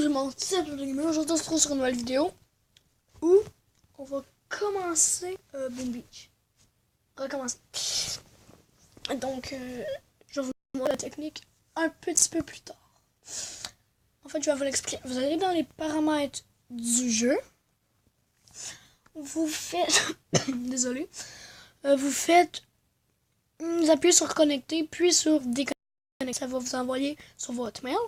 tout le monde, c'est Gamer. Aujourd'hui on se retrouve sur une nouvelle vidéo où on va commencer Boom Beach. Recommencer. Donc je vais vous montrer la technique un petit peu plus tard. En fait je vais vous l'expliquer. Vous allez dans les paramètres du jeu. Vous faites désolé. Vous faites vous appuyez sur connecter puis sur déconnecter. Ça va vous envoyer sur votre mail.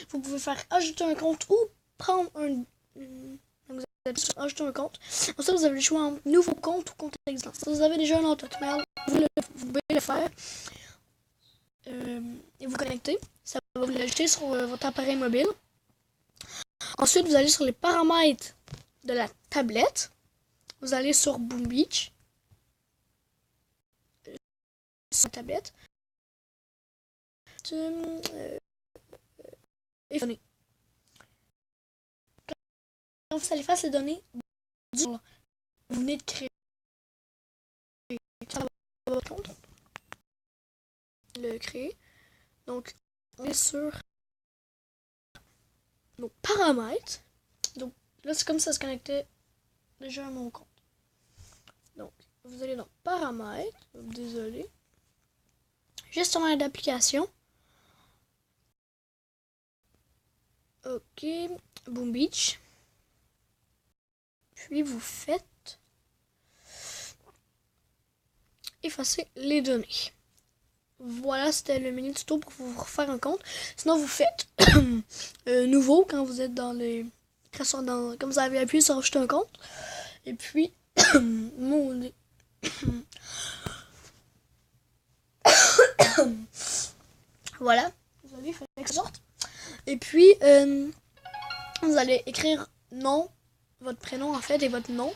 Vous pouvez faire ajouter un compte ou prendre un... vous allez sur ajouter un compte. Ensuite, vous avez le choix entre nouveau compte ou compte existant. Si vous avez déjà un autre mail, vous pouvez le faire et vous connecter. Ça va vous l'ajouter sur votre appareil mobile. Ensuite, vous allez sur les paramètres de la tablette. Vous allez sur Boom Beach. Sur la tablette. Et données. Quand vous allez faire ces données, vous venez de créer votre compte. Le créer. Donc, on est sur nos paramètres. Donc, là, c'est comme ça se connectait déjà à mon compte. Donc, vous allez dans paramètres. Désolé. Gestionnaire d'application. Ok, Boom Beach. Puis vous faites effacer les données. Voilà, c'était le mini tuto pour vous refaire un compte. Sinon, vous faites nouveau quand vous êtes dans les comme vous avez appuyé sur ajouter un compte. Et puis, voilà, vous allez faire que ça sorte. Et puis, vous allez écrire nom, votre prénom en fait, et votre nom.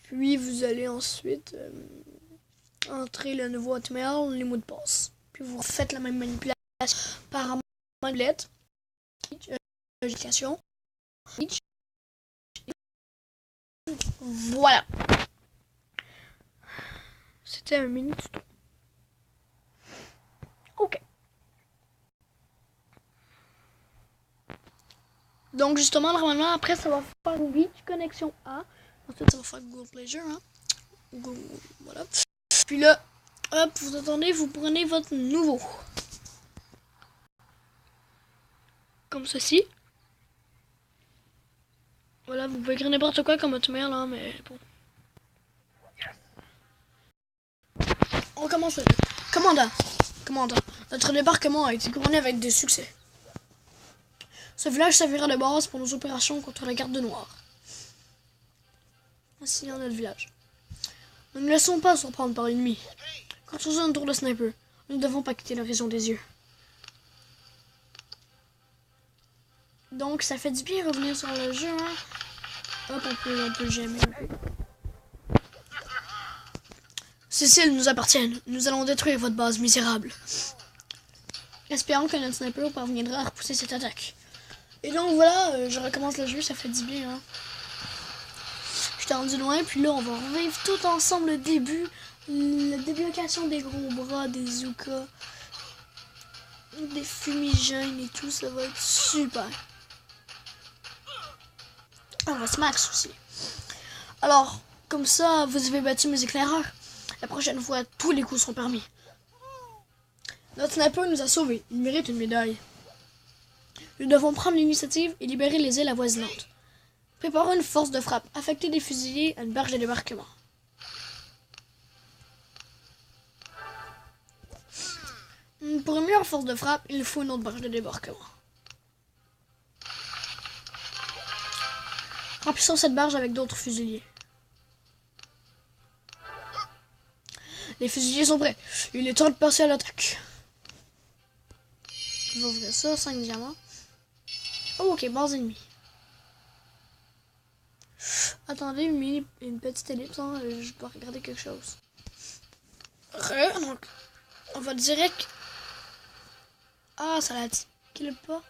Puis, vous allez ensuite entrer le nouveau hotmail, les mots de passe. Puis, vous refaites la même manipulation par tablette, éducation. Voilà. C'était un mini tuto. Ok. Donc justement, normalement, après, ça va faire Beach connexion A. Ensuite, ça va faire Google Pleasure. Hein? Google, voilà. Puis là, hop, vous attendez, vous prenez votre nouveau. Comme ceci. Voilà, vous pouvez écrire n'importe quoi comme votre mail, hein, mais bon. On commence avec Commandant. Notre débarquement a été couronné avec des succès. Ce village servira de base pour nos opérations contre la garde noire. Voici notre village. Ne nous laissons pas surprendre par l'ennemi. Construisons un tour de sniper. Nous ne devons pas quitter la région des yeux. Donc ça fait du bien revenir sur le jeu. Hein? Hop, on peut jamais. Ces îles nous appartiennent. Nous allons détruire votre base misérable. Espérons que notre sniper parviendra à repousser cette attaque. Et donc voilà, je recommence le jeu, ça fait du bien. Hein. J'étais rendu loin, puis là on va revivre tout ensemble le début, la déblocation des gros bras, des Zookas, des fumigènes et tout, ça va être super. On va se max aussi. Alors, comme ça, vous avez battu mes éclaireurs. La prochaine fois, tous les coups seront permis. Notre sniper nous a sauvés, il mérite une médaille. Nous devons prendre l'initiative et libérer les îles avoisinantes. Préparons une force de frappe, affecter des fusiliers à une barge de débarquement. Pour une meilleure force de frappe, il faut une autre barge de débarquement. Remplissons cette barge avec d'autres fusiliers. Les fusiliers sont prêts. Il est temps de passer à l'attaque. On va ouvrir ça, 5 diamants. Oh, ok, base ennemie. Attendez, une petite ellipse, hein, je dois regarder quelque chose. Donc, on va direct. Ah, ça l'a dit. Qu'il pas.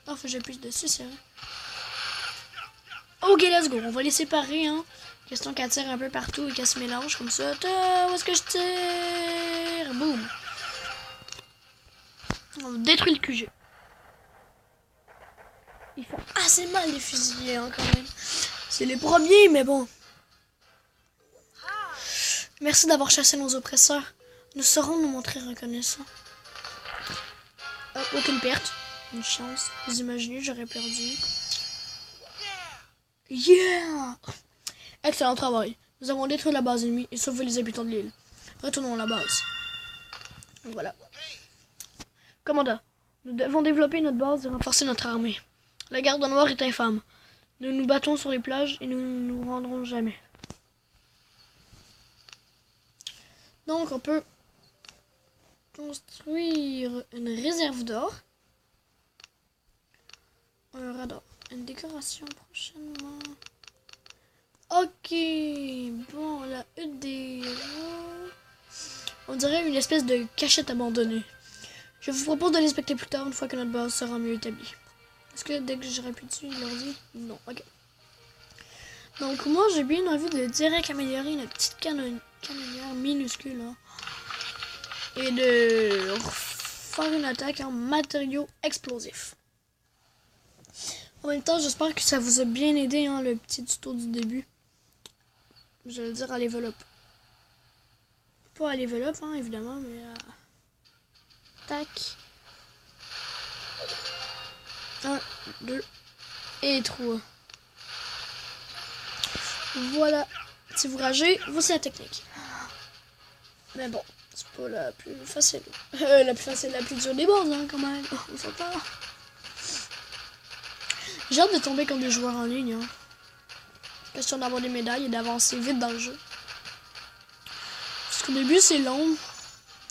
Ah, faut que j'appuie dessus, c'est vrai. Ok, let's go. On va les séparer, hein. Question qu'elle tire un peu partout et qu'elle se mélange comme ça. Où est-ce que je tire? Boum. On détruit le QG. Ils font assez mal les fusiliers hein, quand même. C'est les premiers, mais bon. Merci d'avoir chassé nos oppresseurs. Nous saurons nous montrer reconnaissants. Aucune perte. Une chance. Vous imaginez, j'aurais perdu. Yeah! Excellent travail. Nous avons détruit la base ennemie et sauvé les habitants de l'île. Retournons à la base. Voilà. Commandant, nous devons développer notre base et renforcer notre armée. La garde noire est infâme. Nous nous battons sur les plages et nous ne nous rendrons jamais. Donc on peut construire une réserve d'or. Un radar. Une décoration prochainement. Ok. Bon, la hutte des rats. On dirait une espèce de cachette abandonnée. Je vous propose de l'inspecter plus tard une fois que notre base sera mieux établie. Est-ce que dès que je rappuie dessus, il leur dit? Non, ok. Donc moi j'ai bien envie de direct améliorer notre petite canonnière minuscule hein, et de faire une attaque en matériaux explosifs. En même temps j'espère que ça vous a bien aidé hein, le petit tuto du début. Je vais dire à level up. Pas à level up hein, évidemment mais à... Tac. 1, 2 et 3. Voilà. Si vous ragez, voici la technique. Mais bon, c'est pas la plus facile. La plus facile, la plus dure des bases, hein, quand même. On s'entend. J'ai hâte de tomber comme des joueurs en ligne. Hein. Question d'avoir des médailles et d'avancer vite dans le jeu. Parce qu'au début, c'est long.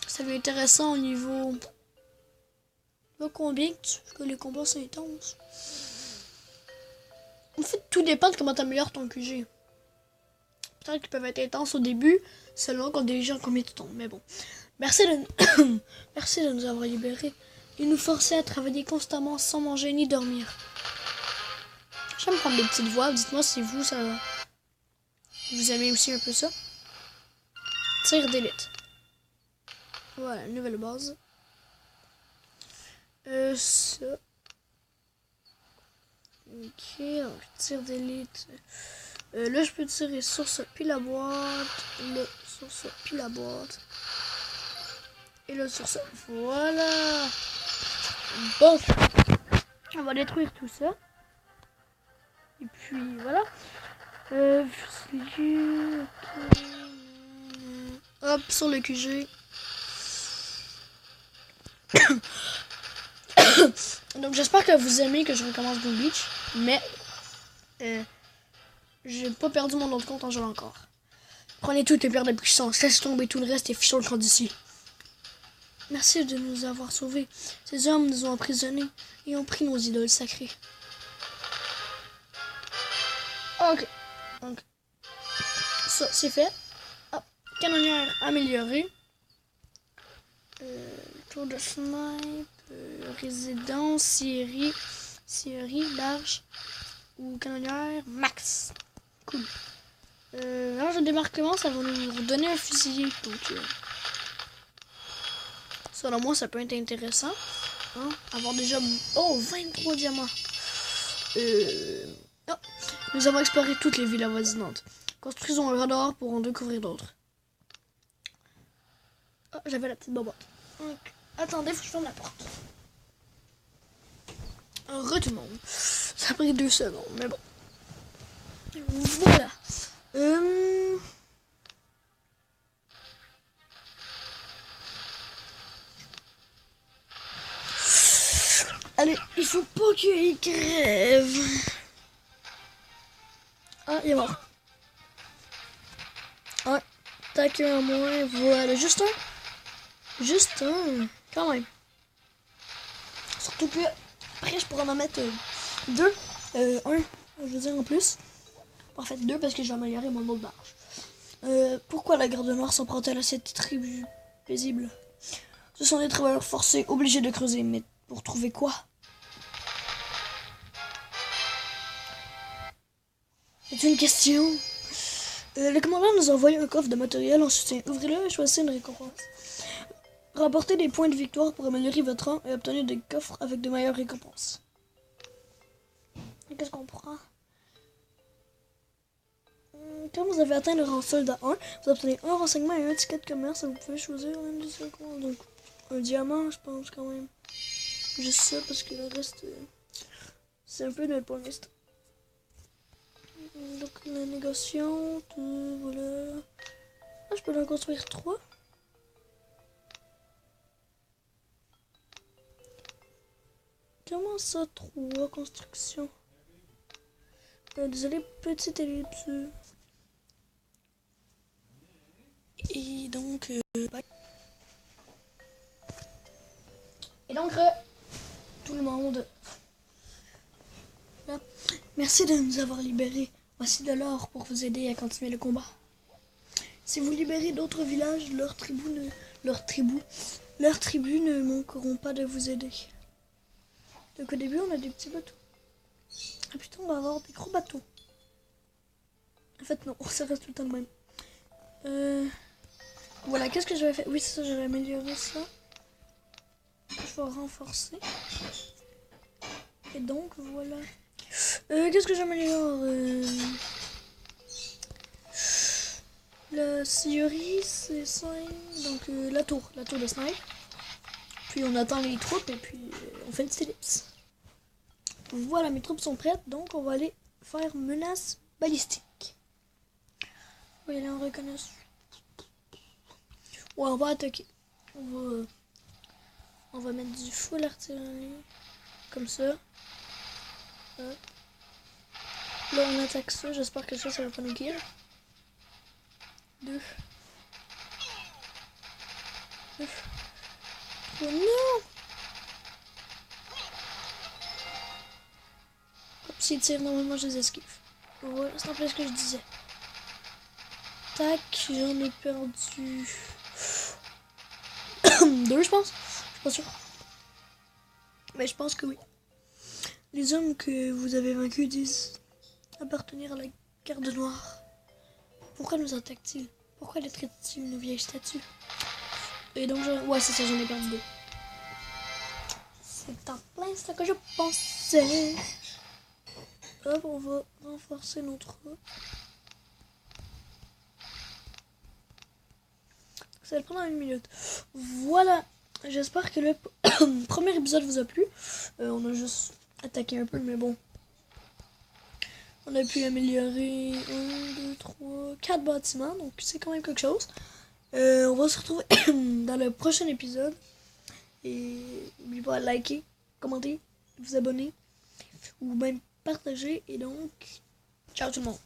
Ça va être intéressant au niveau... combien que les combats sont intenses. En fait, tout dépend de comment tu améliores ton QG. Peut-être qu'ils peuvent être intenses au début, selon quand des gens combien tu tombes. Mais bon. Merci de... Merci de nous avoir libérés et nous forcer à travailler constamment sans manger ni dormir. J'aime prendre des petites voix. Dites-moi si vous, ça... Vous aimez aussi un peu ça. Tir d'élite. Voilà, nouvelle base. Ça. Ok, donc tir d'élite. Là, je peux tirer sur ça, puis la boîte. Là, sur ça, puis la boîte. Et là, sur ça. Voilà. Bon. On va détruire tout ça. Et puis, voilà. Fusilier. Okay. Hop, sur le QG. Donc j'espère que vous aimez que je recommence Boom Beach, mais j'ai pas perdu mon autre compte en jouant encore. Prenez toutes les pierres de puissance, laissez tomber tout le reste et fichons le camp d'ici. Merci de nous avoir sauvés. Ces hommes nous ont emprisonnés et ont pris nos idoles sacrées. Ok, donc ça c'est fait. Ah, canonnière améliorée. Tour de snipe. Résidence, Syrie, large ou canonnière, max. Cool. Alors le démarquement, ça va nous redonner un fusilier. Donc, selon moi, ça peut être intéressant. Hein? Avoir déjà... Oh, 23 diamants. Oh, nous avons exploré toutes les villes avoisinantes. Construisons un radar pour en découvrir d'autres. Oh, j'avais la petite bobotte. Donc, attendez, faut que je ferme la porte. Tout le monde. Ça a pris 2 secondes, mais bon. Voilà. Allez, il faut pas qu'il crève. Ah, il est mort. Ouais, tac, un moins, voilà. Juste un, quand même. Surtout que, après, je pourrais en mettre 2. Un, je veux dire en plus. En fait, 2 parce que je vais améliorer mon autre barge. Pourquoi la garde noire s'en prend-elle à cette tribu paisible? Ce sont des travailleurs forcés, obligés de creuser. Mais pour trouver quoi? C'est une question. Le commandant nous a envoyé un coffre de matériel en soutien. Ouvrez-le et choisissez une récompense. Remportez des points de victoire pour améliorer votre rang et obtenir des coffres avec de meilleures récompenses. Qu'est-ce qu'on prend? Quand vous avez atteint le rang soldat 1, vous obtenez un renseignement et un ticket de commerce et vous pouvez choisir un des secondes. Donc, un diamant, je pense, quand même. Juste ça, parce que le reste, c'est un peu de pour l'instant. Donc, la négociante, voilà. Ah, je peux en construire 3. Comment ça, 3 constructions? Désolé, petite ellipse. Et donc, tout le monde. Là. Merci de nous avoir libérés. Voici de l'or pour vous aider à continuer le combat. Si vous libérez d'autres villages, leurs tribus ne manqueront pas de vous aider. Donc au début, on a des petits bateaux. Et putain, on va avoir des gros bateaux. En fait, non, ça reste tout le temps le même. Voilà, qu'est-ce que j'avais fait? Oui, c'est ça, j'avais amélioré ça. Je vais renforcer. Et donc, voilà. Qu'est-ce que j'améliore? La scierie, c'est 5. Donc, la tour de snipe. Puis on attend les troupes et puis on fait une petite ellipse. Voilà, mes troupes sont prêtes, donc on va aller faire menace balistique. On va y aller en reconnaissance. Ouais, on va attaquer. On va mettre du full artillerie. Comme ça. Hop. Là, on attaque ça. J'espère que ça va pas nous kill. 2. 3. Non! Hop, s'ils tirent, normalement, je les esquive. Voilà, c'est un peu ce que je disais. Tac, j'en ai perdu 2, je pense. Je suis pas sûr. Mais je pense que oui. Les hommes que vous avez vaincus disent appartenir à la garde noire. Pourquoi nous attaquent-ils? Pourquoi les traitent-ils une vieille statue? Et donc, ouais, c'est ça, j'en ai perdu 2. C'est en plein ce que je pensais. Hop, on va renforcer notre... Ça va prendre 1 minute. Voilà. J'espère que le premier épisode vous a plu. On a juste attaqué un peu, mais bon. On a pu améliorer 1, 2, 3, 4 bâtiments. Donc c'est quand même quelque chose. On va se retrouver dans le prochain épisode. Et n'oubliez pas de liker, commenter, vous abonner. Ou même partager. Et donc, ciao tout le monde.